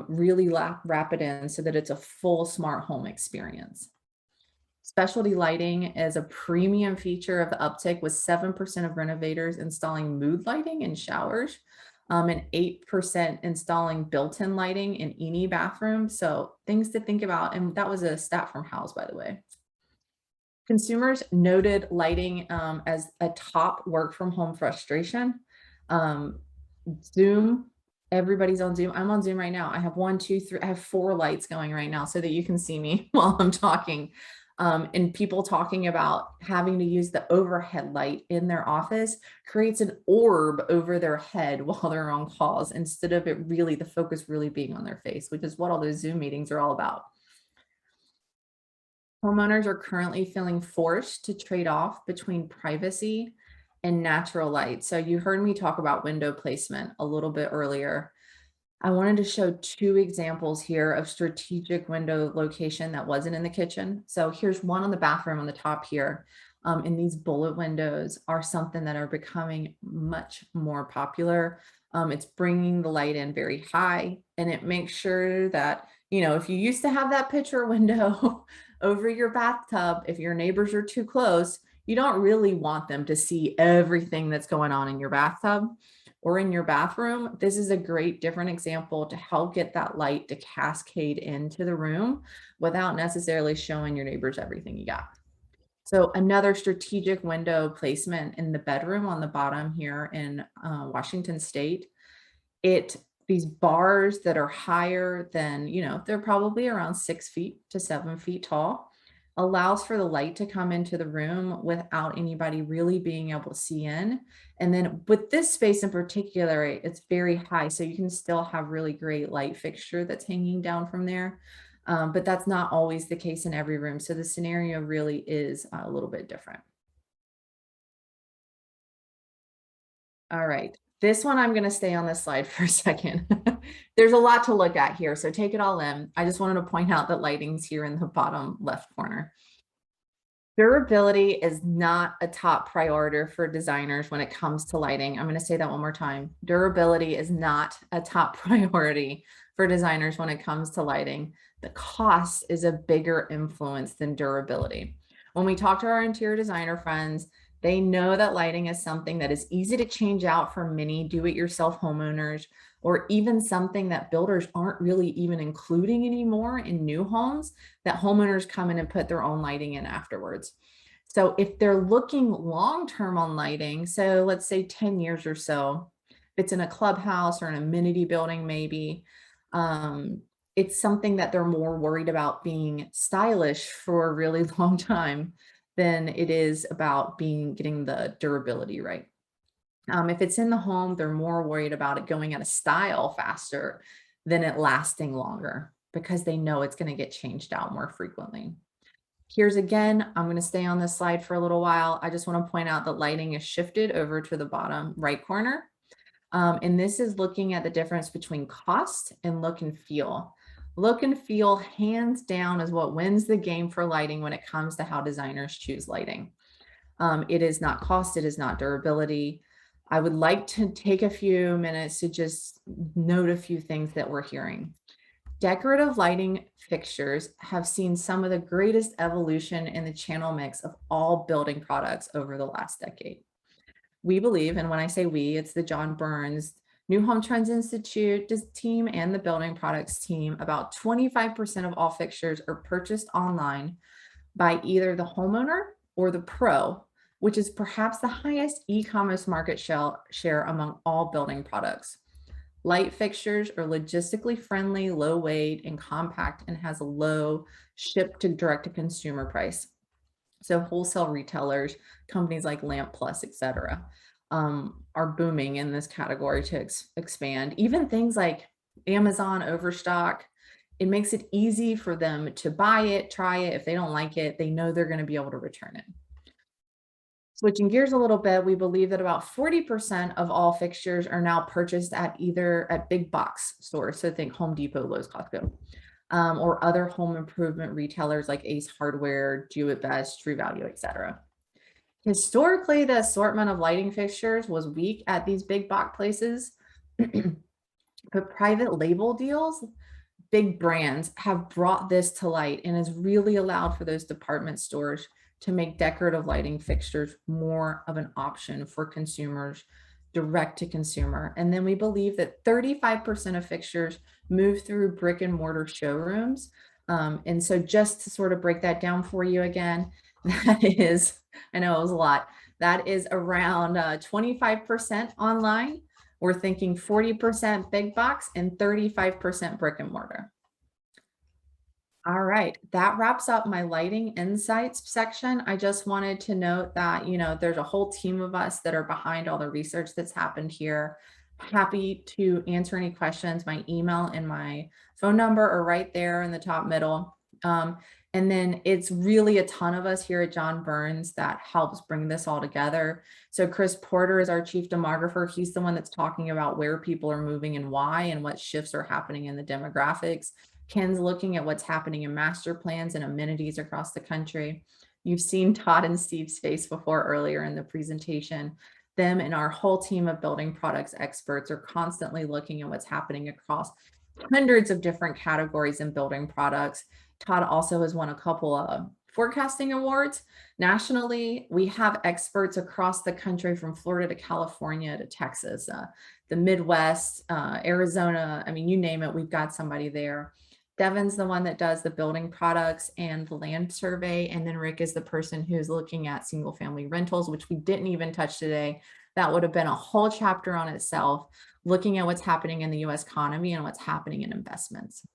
really wrap it in so that it's a full smart home experience. Specialty lighting is a premium feature of the uptick, with 7% of renovators installing mood lighting in showers, and 8% installing built-in lighting in any bathroom. So things to think about. And that was a stat from House, by the way. Consumers noted lighting as a top work from home frustration. Zoom, everybody's on Zoom. I'm on Zoom right now. I have 1, 2, 3, I have 4 lights going right now so that you can see me while I'm talking. And people talking about having to use the overhead light in their office creates an orb over their head while they're on calls, instead of it really, the focus really being on their face, which is what all those Zoom meetings are all about. Homeowners are currently feeling forced to trade off between privacy and natural light. So you heard me talk about window placement a little bit earlier. I wanted to show 2 examples here of strategic window location that wasn't in the kitchen. So here's one on the bathroom on the top here. And these bullet windows are something that are becoming much more popular. It's bringing the light in very high, and it makes sure that, you know, if you used to have that picture window over your bathtub, if your neighbors are too close, you don't really want them to see everything that's going on in your bathtub or in your bathroom. This is a great different example to help get that light to cascade into the room without necessarily showing your neighbors everything you got. So another strategic window placement in the bedroom on the bottom here in Washington State. These bars that are higher than, you know, they're probably around 6 feet to 7 feet tall, allows for the light to come into the room without anybody really being able to see in. And then with this space in particular, it's very high, so you can still have really great light fixture that's hanging down from there. But that's not always the case in every room. So the scenario really is a little bit different. All right. This one, I'm going to stay on this slide for a second. There's a lot to look at here, so take it all in. I just wanted to point out that lighting's here in the bottom left corner. Durability is not a top priority for designers when it comes to lighting. I'm going to say that one more time. Durability is not a top priority for designers when it comes to lighting. The cost is a bigger influence than durability. When we talk to our interior designer friends, they know that lighting is something that is easy to change out for many do-it-yourself homeowners, or even something that builders aren't really even including anymore in new homes, that homeowners come in and put their own lighting in afterwards. So if they're looking long-term on lighting, so let's say 10 years or so, if it's in a clubhouse or an amenity building, maybe, it's something that they're more worried about being stylish for a really long time than it is about getting the durability right. If it's in the home, they're more worried about it going out of style faster than it lasting longer, because they know it's going to get changed out more frequently. Here's again, I'm going to stay on this slide for a little while. I just want to point out that lighting is shifted over to the bottom right corner. And this is looking at the difference between cost and look and feel. Look and feel, hands down, is what wins the game for lighting when it comes to how designers choose lighting. It is not cost, it is not durability. I would like to take a few minutes to just note a few things that we're hearing. Decorative lighting fixtures have seen some of the greatest evolution in the channel mix of all building products over the last decade. We believe, and when I say we, it's the John Burns New Home Trends Institute team and the building products team, about 25% of all fixtures are purchased online by either the homeowner or the pro, which is perhaps the highest e-commerce market share among all building products. Light fixtures are logistically friendly, low weight, and compact, and has a low ship to direct to consumer price. So wholesale retailers, companies like Lamp Plus, etc. are booming in this category to expand. Even things like Amazon Overstock, it makes it easy for them to buy it, try it. If they don't like it, they know they're going to be able to return it. Switching gears a little bit, we believe that about 40% of all fixtures are now purchased at big box stores. So think Home Depot, Lowe's, Costco, or other home improvement retailers like Ace Hardware, Do It Best, True Value, etc. Historically, the assortment of lighting fixtures was weak at these big box places, but private label deals, big brands have brought this to light and has really allowed for those department stores to make decorative lighting fixtures more of an option for consumers, direct to consumer. And then we believe that 35% of fixtures move through brick and mortar showrooms. And so just to sort of break that down for you again, that is, I know it was a lot, that is around 25% online. We're thinking 40% big box and 35% brick and mortar. All right, that wraps up my lighting insights section. I just wanted to note that, there's a whole team of us that are behind all the research that's happened here. Happy to answer any questions. My email and my phone number are right there in the top middle. And then it's really a ton of us here at John Burns that helps bring this all together. So Chris Porter is our chief demographer. He's the one that's talking about where people are moving and why and what shifts are happening in the demographics. Ken's looking at what's happening in master plans and amenities across the country. You've seen Todd and Steve's face before earlier in the presentation. Them and our whole team of building products experts are constantly looking at what's happening across hundreds of different categories in building products. Todd also has won a couple of forecasting awards nationally. We have experts across the country from Florida to California to Texas, the Midwest, Arizona. I mean, you name it, we've got somebody there. Devin's the one that does the building products and the land survey. And then Rick is the person who's looking at single family rentals, which we didn't even touch today. That would have been a whole chapter on itself, looking at what's happening in the US economy and what's happening in investments.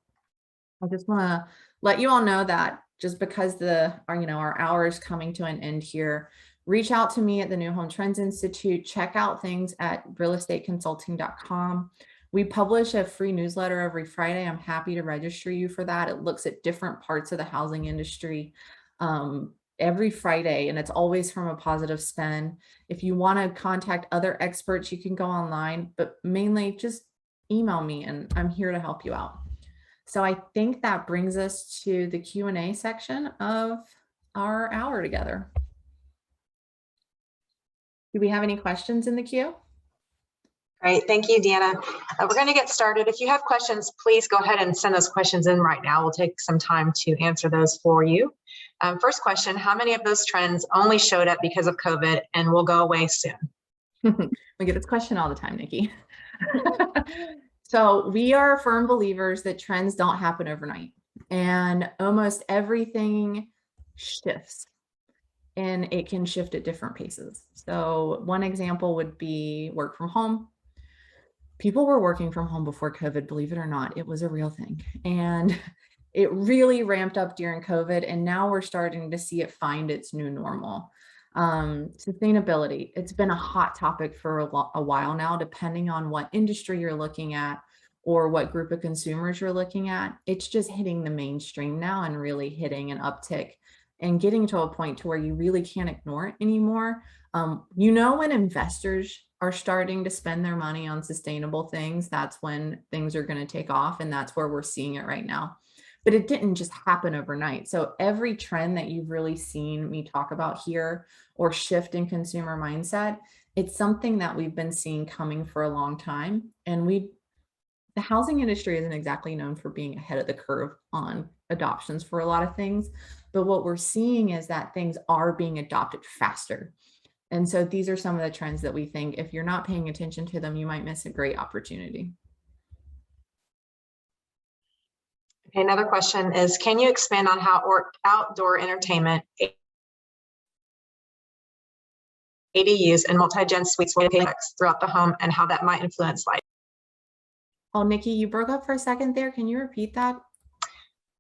I just want to let you all know that just because our hour is coming to an end here, reach out to me at the New Home Trends Institute, check out things at realestateconsulting.com. We publish a free newsletter every Friday. I'm happy to register you for that. It looks at different parts of the housing industry every Friday, and it's always from a positive spin. If you want to contact other experts, you can go online, but mainly just email me and I'm here to help you out. So I think that brings us to the Q&A section of our hour together. Do we have any questions in the queue? Great, thank you, Deanna. We're going to get started. If you have questions, please go ahead and send those questions in right now. We'll take some time to answer those for you. First question, how many of those trends only showed up because of COVID and will go away soon? We get this question all the time, Nikki. So we are firm believers that trends don't happen overnight, and almost everything shifts, and it can shift at different paces. So one example would be work from home. People were working from home before COVID, believe it or not. It was a real thing. And it really ramped up during COVID. And now we're starting to see it find its new normal. Sustainability, it's been a hot topic for a while now, depending on what industry you're looking at or what group of consumers you're looking at. It's just hitting the mainstream now and really hitting an uptick and getting to a point to where you really can't ignore it anymore. When investors are starting to spend their money on sustainable things, that's when things are going to take off, and that's where we're seeing it right now. But it didn't just happen overnight. So every trend that you've really seen me talk about here or shift in consumer mindset, it's something that we've been seeing coming for a long time. And the housing industry isn't exactly known for being ahead of the curve on adoptions for a lot of things. But what we're seeing is that things are being adopted faster. And so these are some of the trends that we think if you're not paying attention to them, you might miss a great opportunity. Okay, another question is, can you expand on how outdoor entertainment, ADUs, and multi-gen suites will impact throughout the home and how that might influence life? Oh, Nikki, you broke up for a second there. Can you repeat that?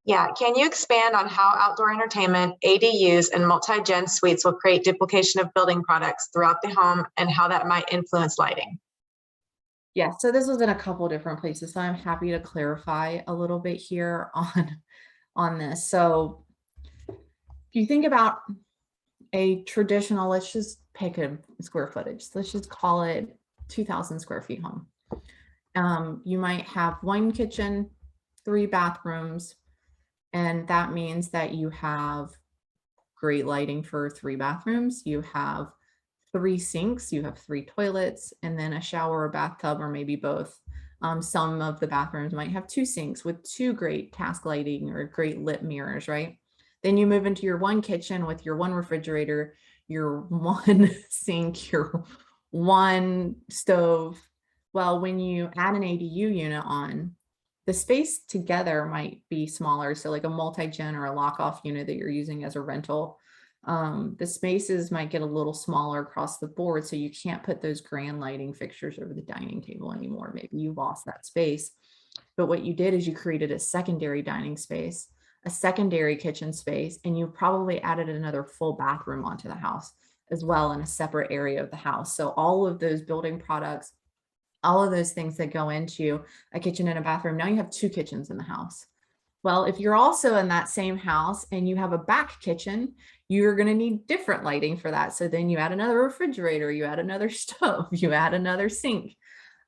Yeah, can you expand on how outdoor entertainment, ADUs, and multi-gen suites will create duplication of building products throughout the home and how that might influence lighting? Yeah, so this was in a couple different places, so I'm happy to clarify a little bit here on this. So if you think about a traditional, let's just pick a square footage. Let's just call it 2,000 square feet home. You might have one kitchen, 3 bathrooms, and that means that you have great lighting for 3 bathrooms. You have 3 sinks, you have 3 toilets, and then a shower or bathtub, or maybe both. Some of the bathrooms might have 2 sinks with 2 great task lighting or great lit mirrors, right? Then you move into your one kitchen with your one refrigerator, your one sink, your one stove. Well, when you add an ADU unit on, the space together might be smaller. So like a multi-gen or a lock-off unit that you're using as a rental, the spaces might get a little smaller across the board. So you can't put those grand lighting fixtures over the dining table anymore. Maybe you lost that space. But what you did is you created a secondary dining space, a secondary kitchen space, and you probably added another full bathroom onto the house as well in a separate area of the house. So all of those building products, all of those things that go into a kitchen and a bathroom, now you have 2 kitchens in the house. Well, if you're also in that same house and you have a back kitchen, you're going to need different lighting for that. So then you add another refrigerator, you add another stove, you add another sink.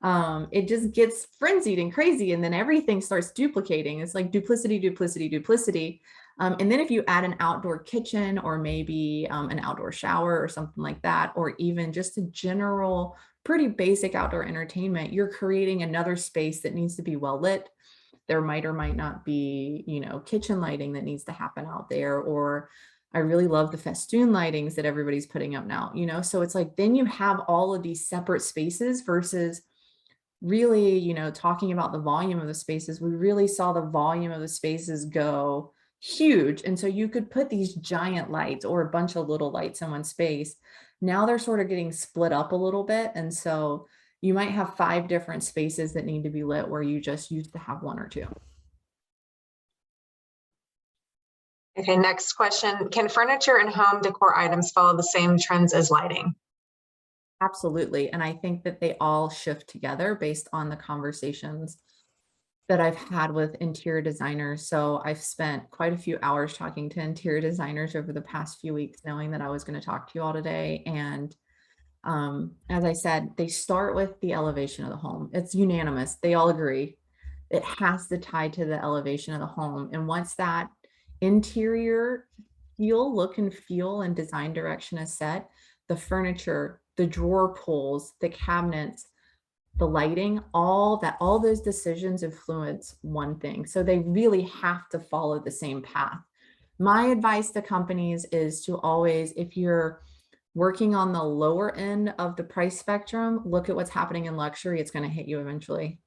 It just gets frenzied and crazy, and then everything starts duplicating. It's like duplicity, duplicity, duplicity. And then if you add an outdoor kitchen or maybe an outdoor shower or something like that, or even just a general pretty basic outdoor entertainment, you're creating another space that needs to be well lit. There might or might not be, kitchen lighting that needs to happen out there. Or I really love the festoon lightings that everybody's putting up now, so it's like, then you have all of these separate spaces versus really, talking about the volume of the spaces. We really saw the volume of the spaces go huge. And so you could put these giant lights or a bunch of little lights in one space. Now they're sort of getting split up a little bit. And so you might have 5 different spaces that need to be lit where you just used to have 1 or 2. Okay, next question. Can furniture and home decor items follow the same trends as lighting? Absolutely. And I think that they all shift together based on the conversations that I've had with interior designers. So I've spent quite a few hours talking to interior designers over the past few weeks, knowing that I was going to talk to you all today. And as I said, they start with the elevation of the home. It's unanimous. They all agree. It has to tie to the elevation of the home. And once that interior look and feel and design direction is set, the furniture, the drawer pulls, the cabinets, the lighting, all those decisions influence one thing. So they really have to follow the same path. My advice to companies is to always, if you're working on the lower end of the price spectrum, look at what's happening in luxury. It's going to hit you eventually.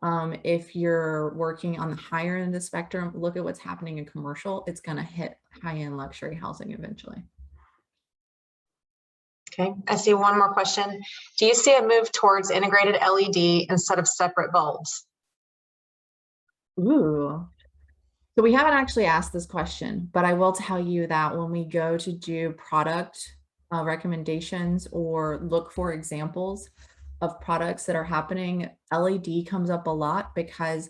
If you're working on the higher end of the spectrum, look at what's happening in commercial. It's going to hit high-end luxury housing eventually. Okay, I see one more question. Do you see a move towards integrated LED instead of separate bulbs? Ooh. So we haven't actually asked this question, but I will tell you that when we go to do product recommendations or look for examples of products that are happening, LED comes up a lot because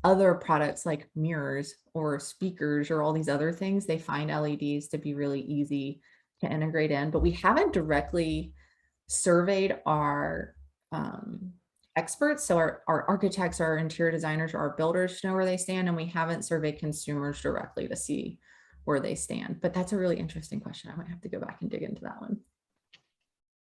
other products like mirrors or speakers or all these other things, they find LEDs to be really easy to integrate in. But we haven't directly surveyed our experts, so our architects, our interior designers, or our builders to know where they stand, and we haven't surveyed consumers directly to see where they stand. But that's a really interesting question. I might have to go back and dig into that one.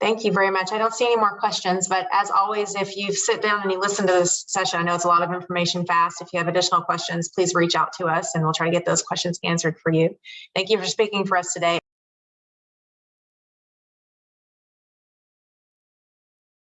Thank you very much. I don't see any more questions, but as always, if you sit down and you listen to this session, I know it's a lot of information fast. If you have additional questions, please reach out to us and we'll try to get those questions answered for you. Thank you for speaking for us today.